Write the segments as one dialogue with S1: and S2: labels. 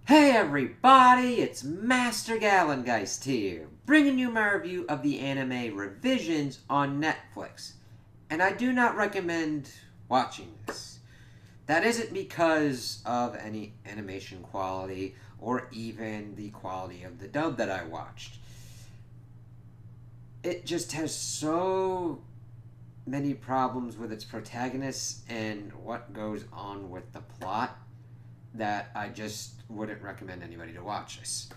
S1: Hey everybody, it's Master Gallengeist here, bringing you my review of the anime Revisions on Netflix. And I do not recommend watching this. That isn't because of any animation quality or even the quality of the dub that I watched. It just has so many problems with its protagonists and what goes on with the plot that I just wouldn't recommend anybody to watch this.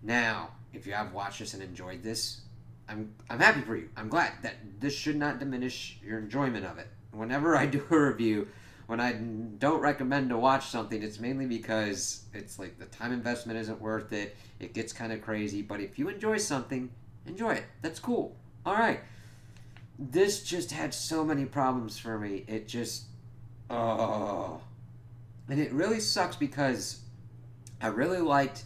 S1: Now, if you have watched this and enjoyed this, I'm happy for you. I'm glad that this should not diminish your enjoyment of it. Whenever I do a review, when I don't recommend to watch something, it's mainly because it's like the time investment isn't worth it. It gets kind of crazy, but if you enjoy something, enjoy it. That's cool. All right. This just had so many problems for me. It just oh, and it really sucks because I really liked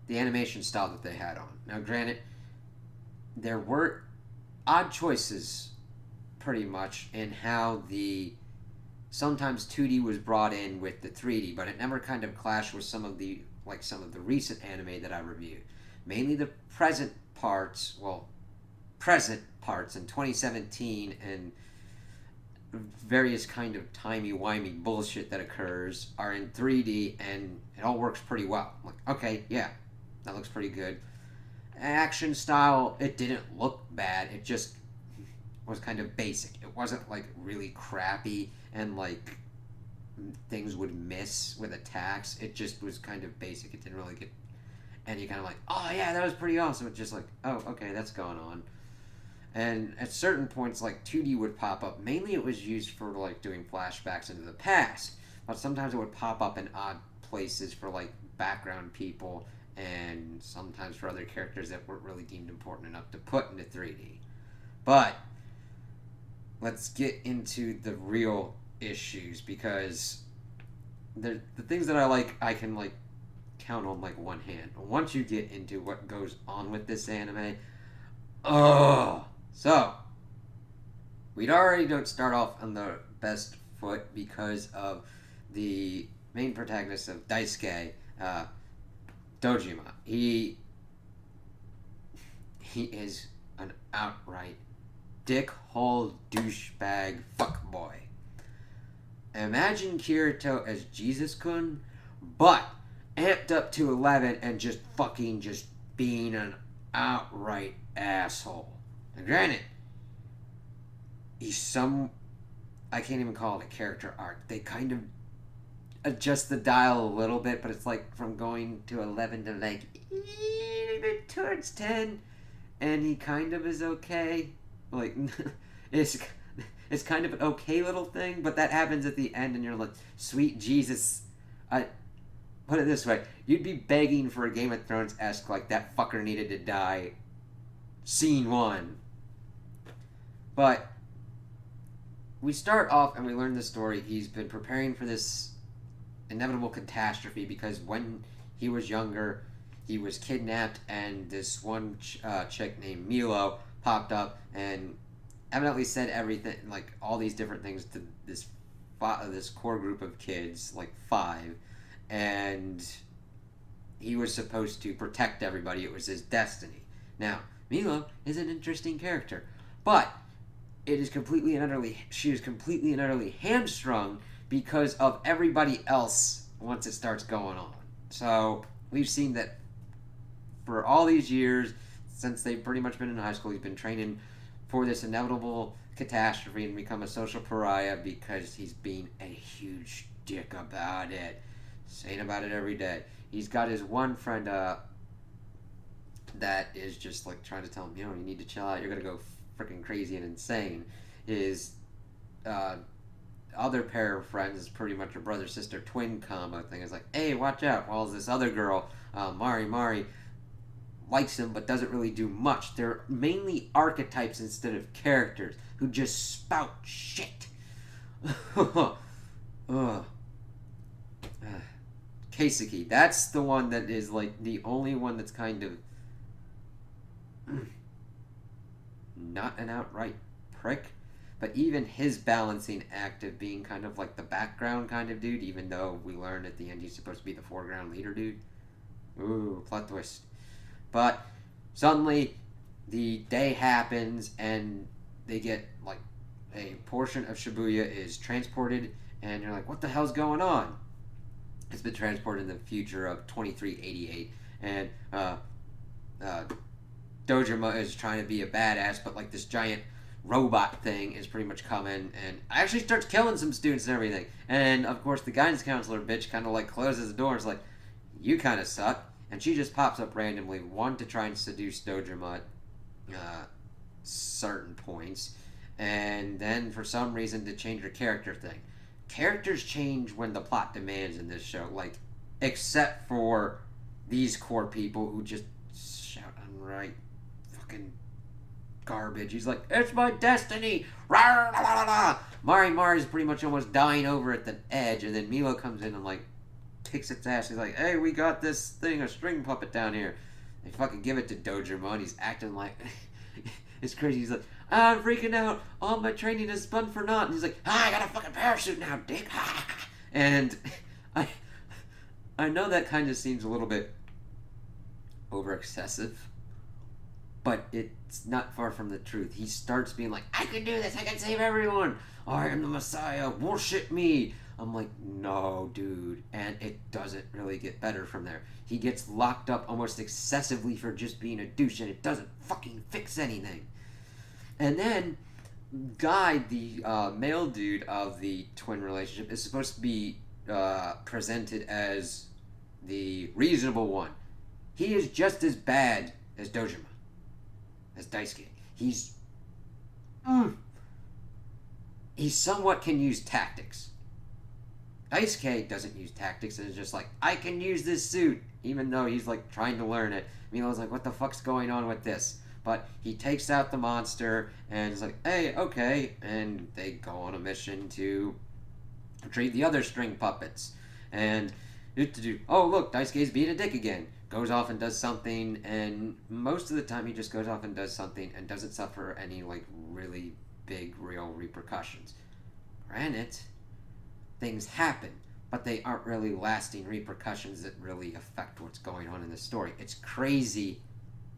S1: the animation style that they had on. Now, granted, there were odd choices pretty much in how the sometimes 2D was brought in with the 3D, but it never kind of clashed with some of the recent anime that I reviewed. Mainly the present parts in 2017 and various kind of timey-wimey bullshit that occurs are in 3D and it all works pretty well. I'm like, okay, yeah, that looks pretty good. Action style, it didn't look bad. It just was kind of basic. It wasn't like really crappy and like things would miss with attacks. It just was kind of basic. It didn't really get any kind of like, oh yeah, that was pretty awesome. It's just like, oh, okay, that's going on. And at certain points, like 2D would pop up. Mainly, it was used for like doing flashbacks into the past, but sometimes it would pop up in odd places for like background people, and sometimes for other characters that weren't really deemed important enough to put into 3D. But let's get into the real issues because the things that I like, I can like count on like one hand. Once you get into what goes on with this anime, oh, so we'd already don't start off on the best foot because of the main protagonist of Daisuke, Dojima. He is an outright dickhole douchebag fuckboy. Imagine Kirito as Jesus Kun, but amped up to 11 and just fucking just being an outright asshole. And granted, he's some I can't even call it a character arc. They kind of adjust the dial a little bit, but it's like from going to 11 to like towards 10, and he kind of is okay. Like, it's it's kind of an okay little thing, but that happens at the end, and you're like, sweet Jesus. I put it this way: you'd be begging for a Game of Thrones esque like that fucker needed to die. Scene one, but we start off and we learn the story. He's been preparing for this inevitable catastrophe because when he was younger, he was kidnapped, and this one chick named Milo popped up and evidently said everything, like all these different things to this core group of kids, like five, and he was supposed to protect everybody. It was his destiny. Now, Milo is an interesting character, but it is completely and utterly she is completely and utterly hamstrung because of everybody else once it starts going on. So we've seen that for all these years since they've pretty much been in high school, he's been training for this inevitable catastrophe and become a social pariah because he's being a huge dick about it, saying about it every day. He's got his one friend that is just like trying to tell him, you need to chill out. You're gonna go freaking crazy and insane. His uh, other pair of friends is pretty much a brother sister twin combo thing. It's like, hey, watch out. While this other girl, Mari, likes him but doesn't really do much. They're mainly archetypes instead of characters who just spout shit. Ugh. Keisuke, that's the one that is like the only one that's kind of not an outright prick, but even his balancing act of being kind of like the background kind of dude, even though we learned at the end he's supposed to be the foreground leader dude. Ooh, plot twist. But suddenly, the day happens, and they get like a portion of Shibuya is transported, and you're like, what the hell's going on? It's been transported in the future of 2388, and uh, Dojima is trying to be a badass, but like this giant robot thing is pretty much coming and actually starts killing some students and everything. And of course, the guidance counselor bitch kind of like closes the door and is like, "You kind of suck." And she just pops up randomly, one to try and seduce Dojima at certain points, and then for some reason to change her character thing. Characters change when the plot demands in this show, like except for these core people who just shout unright fucking garbage. He's like, "It's my destiny!" Rah, rah, rah, rah. Mari's pretty much almost dying over at the edge, and then Milo comes in and like kicks its ass. He's like, "Hey, we got this thing, a string puppet down here." They fucking give it to Dojima, and he's acting like it's crazy. He's like, "I'm freaking out. All my training is spun for naught." And he's like, "I got a fucking parachute now, dick." And I I know that kind of seems a little bit over excessive, but it's not far from the truth. He starts being like, "I can do this. I can save everyone. I am the Messiah. Worship me." I'm like, "No, dude." And it doesn't really get better from there. He gets locked up almost excessively for just being a douche, and it doesn't fucking fix anything. And then, Guy, the male dude of the twin relationship, is supposed to be presented as the reasonable one. He is just as bad as Dojima, as Daisuke. He somewhat can use tactics. Daisuke doesn't use tactics and is just like, "I can use this suit," even though he's like trying to learn it. Milo's like, "What the fuck's going on with this?" But he takes out the monster and is like, "Hey, okay," and they go on a mission to retrieve the other string puppets. And oh look, Daisuke's being a dick again. Goes off and does something, and most of the time he just goes off and does something and doesn't suffer any like really big real repercussions. Granted, things happen, but they aren't really lasting repercussions that really affect what's going on in the story. It's crazy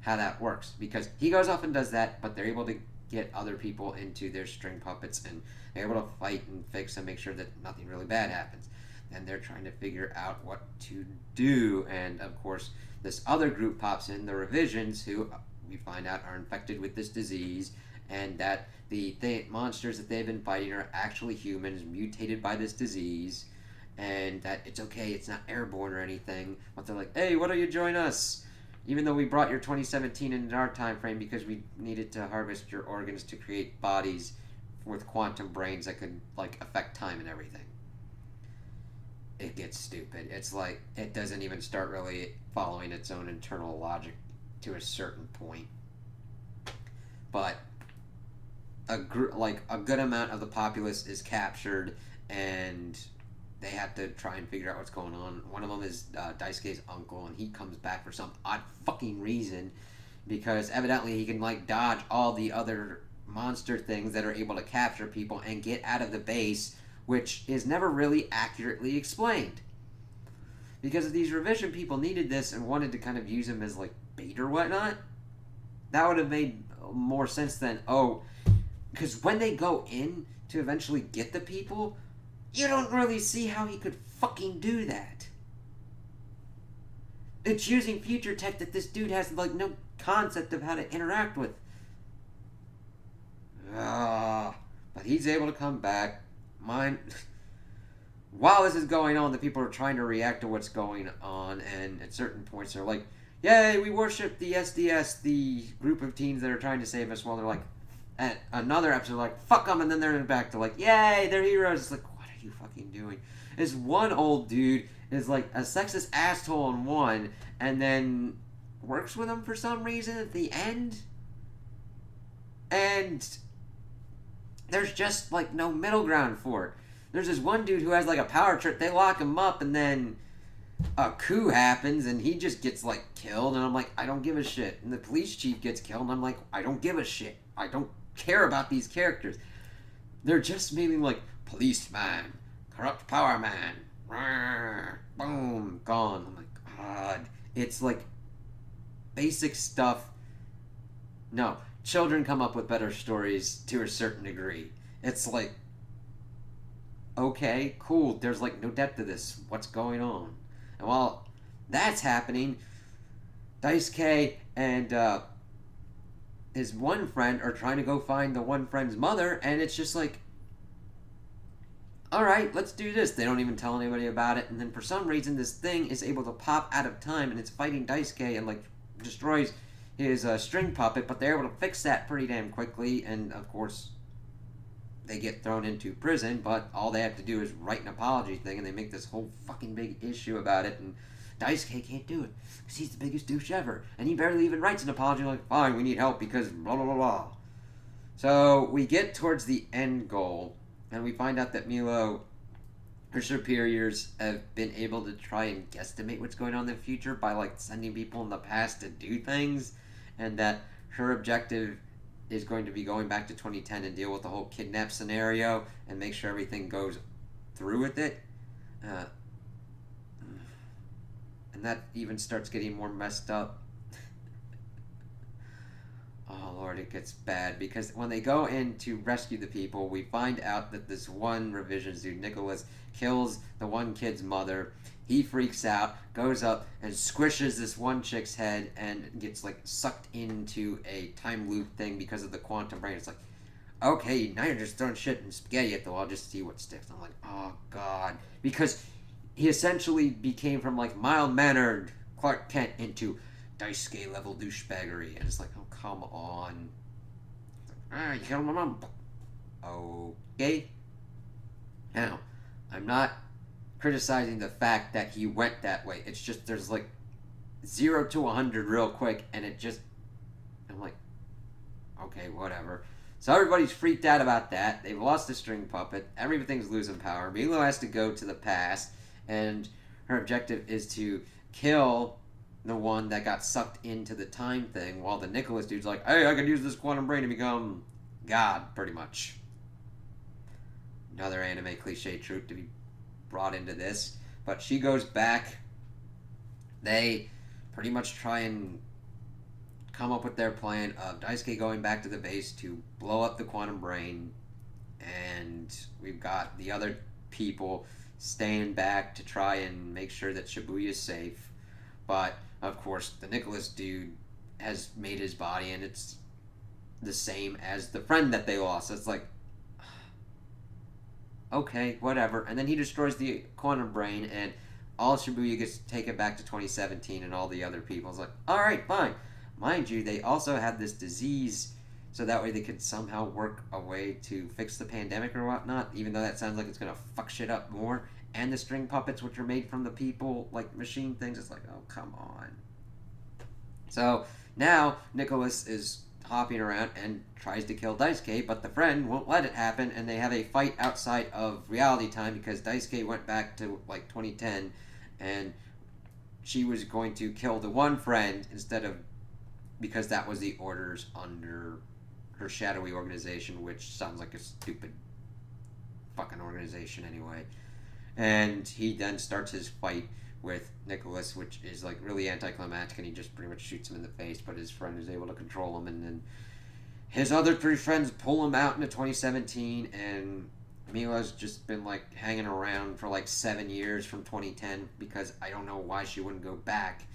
S1: how that works, because he goes off and does that, but they're able to get other people into their string puppets, and they're able to fight and fix and make sure that nothing really bad happens. And they're trying to figure out what to do, and of course this other group pops in, the revisions, who we find out are infected with this disease, and that the monsters that they've been fighting are actually humans mutated by this disease, and that it's okay, it's not airborne or anything. But they're like, "Hey, why don't you join us? Even though we brought your 2017 into our time frame because we needed to harvest your organs to create bodies with quantum brains that could like affect time and everything." It gets stupid. It's like it doesn't even start really following its own internal logic to a certain point. But a good amount of the populace is captured, and they have to try and figure out what's going on. One of them is Daisuke's uncle, and he comes back for some odd fucking reason, because evidently he can like dodge all the other monster things that are able to capture people and get out of the base, which is never really accurately explained. Because if these revision people needed this and wanted to kind of use him as like bait or whatnot, that would have made more sense than, oh, because when they go in to eventually get the people, you don't really see how he could fucking do that. It's using future tech that this dude has like no concept of how to interact with. But he's able to come back. While this is going on, the people are trying to react to what's going on, and at certain points they're like, "Yay, we worship the SDS, the group of teens that are trying to save us," while they're like, at another episode, like, "Fuck them," and then they're back to like, "Yay, they're heroes." It's like, what are you fucking doing? This one old dude is like a sexist asshole in one, and then works with him for some reason at the end, and there's just like no middle ground for it. There's this one dude who has like a power trip. They lock him up, and then a coup happens, and he just gets like killed. And I'm like, I don't give a shit. And the police chief gets killed, and I'm like, I don't give a shit. I don't care about these characters. They're just meaning like policeman, corrupt power man, boom, gone. I'm like, God, It's like basic stuff. No, children come up with better stories to a certain degree. It's like, okay, cool, there's like no depth to this. What's going on? And while that's happening, Daisuke and his one friend are trying to go find the one friend's mother, and it's just like, all right, let's do this. They don't even tell anybody about it, and then for some reason, this thing is able to pop out of time, and it's fighting Daisuke and like destroys his string puppet. But they're able to fix that pretty damn quickly, and of course, they get thrown into prison. But all they have to do is write an apology thing, and they make this whole fucking big issue about it, and Daisuke can't do it because he's the biggest douche ever, and he barely even writes an apology. Like, fine, we need help because blah blah blah blah. So we get towards the end goal, and we find out that Milo, her superiors, have been able to try and guesstimate what's going on in the future by like sending people in the past to do things, and that her objective is going to be going back to 2010 and deal with the whole kidnap scenario and make sure everything goes through with it. Uh, and that even starts getting more messed up. Oh lord, it gets bad because when they go in to rescue the people, we find out that this one revisions dude, Nicholas, kills the one kid's mother. He freaks out, goes up and squishes this one chick's head and gets like sucked into a time loop thing because of the quantum brain. It's like, okay, now you're just throwing shit and spaghetti at the wall just to see what sticks. I'm like, oh god, because he essentially became from like mild mannered Clark Kent into Daisuke level douchebaggery, and it's like, oh come on. You killed my mom. Okay. Now, I'm not criticizing the fact that he went that way. It's just there's like 0 to 100 real quick, and it just, I'm like, okay, whatever. So everybody's freaked out about that. They've lost the string puppet. Everything's losing power. Milo has to go to the past, and her objective is to kill the one that got sucked into the time thing, while the Nicholas dude's like, hey, I could use this quantum brain to become God, pretty much. Another anime cliche trope to be brought into this. But she goes back. They pretty much try and come up with their plan of Daisuke going back to the base to blow up the quantum brain, and we've got the other people staying back to try and make sure that Shibuya is safe. But of course, the Nicholas dude has made his body, and it's the same as the friend that they lost. So it's like, okay, whatever. And then he destroys the quantum brain, and all Shibuya gets to take it back to 2017, and all the other people. It's like, all right, fine. Mind you, they also had this disease, so that way they could somehow work a way to fix the pandemic or whatnot, even though that sounds like it's going to fuck shit up more. And the string puppets, which are made from the people, like machine things, it's like, oh, come on. So now Nicholas is hopping around and tries to kill Daisuke, but the friend won't let it happen, and they have a fight outside of reality time because Daisuke went back to like 2010, and she was going to kill the one friend instead of, because that was the orders under her shadowy organization, which sounds like a stupid fucking organization anyway. And he then starts his fight with Nicholas, which is like really anticlimactic, and he just pretty much shoots him in the face, but his friend is able to control him, and then his other three friends pull him out into 2017, and Mila's just been like hanging around for like 7 years from 2010, because I don't know why she wouldn't go back,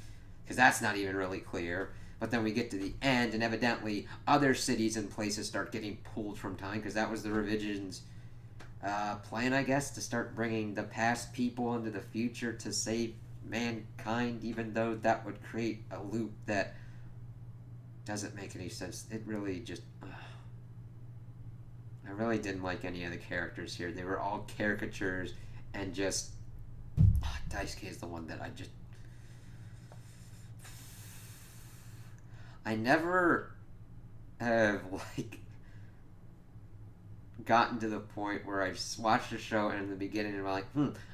S1: because that's not even really clear. But then we get to the end, and evidently other cities and places start getting pulled from time, because that was the revisions plan, I guess, to start bringing the past people into the future to save mankind, even though that would create a loop that doesn't make any sense. It really just... I really didn't like any of the characters here. They were all caricatures, and just... Daisuke is the one that I just... I never have, like, gotten to the point where I've watched a show and in the beginning I'm like,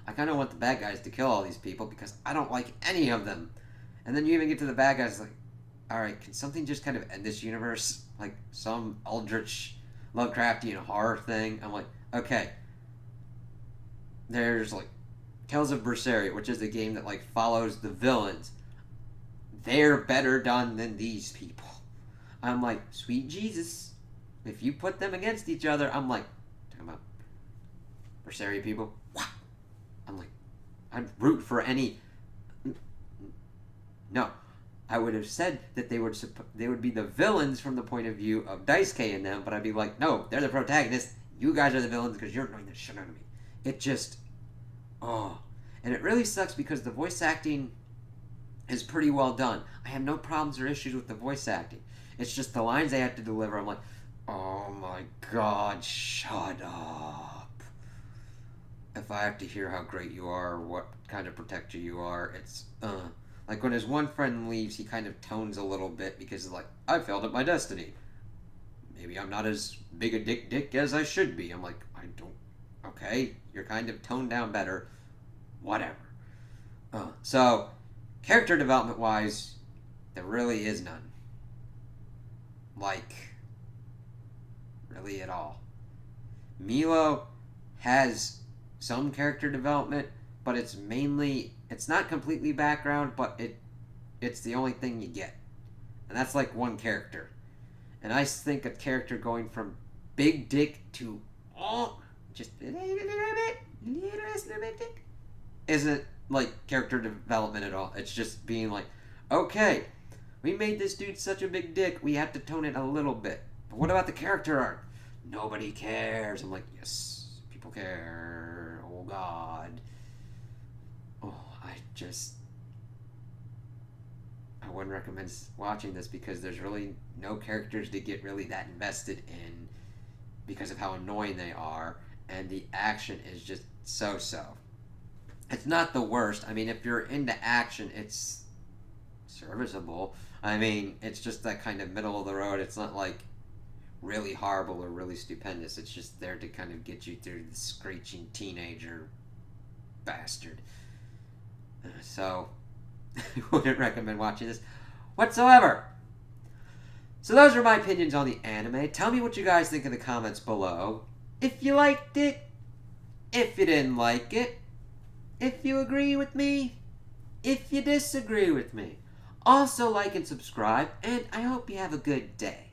S1: I kind of want the bad guys to kill all these people because I don't like any of them. And then you even get to the bad guys, like, alright, can something just kind of end this universe? Like some Eldritch Lovecraftian horror thing? I'm like, okay. There's, like, Tales of Berseria, which is a game that, like, follows the villains. they're better done than these people. I'm like, sweet Jesus. If you put them against each other, I'm like, talking about Berseria people. What? I'm like, I'd root for any. No, I would have said that they would be the villains from the point of view of Daisuke and them, but I'd be like, no, they're the protagonists. You guys are the villains because you're annoying the shit out of me. It just, oh, and it really sucks because the voice acting is pretty well done. I have no problems or issues with the voice acting. It's just the lines they have to deliver. I'm like, oh my god, shut up. If I have to hear how great you are, or what kind of protector you are, it's, like when his one friend leaves, he kind of tones a little bit because he's like, I failed at my destiny. Maybe I'm not as big a dick as I should be. I'm like, I don't, okay, you're kind of toned down better. Whatever. So, character development wise, there really is none. Like, really at all. Milo has some character development, but it's not completely background, but it's the only thing you get. And that's like one character. And I think a character going from big dick to just a little bit dick isn't like character development at all. It's just being like, okay, we made this dude such a big dick, we have to tone it a little bit. But what about the character art? Nobody cares. I'm like, yes, people care. Oh god. Oh, I wouldn't recommend watching this because there's really no characters to get really that invested in because of how annoying they are, and the action is just so-so. It's not the worst. I mean, if you're into action, it's serviceable. I mean, it's just that kind of middle of the road. It's not like really horrible or really stupendous. It's just there to kind of get you through the screeching teenager bastard. So, I wouldn't recommend watching this whatsoever. So those are my opinions on the anime. Tell me what you guys think in the comments below. If you liked it, if you didn't like it, if you agree with me, if you disagree with me. Also like and subscribe, and I hope you have a good day.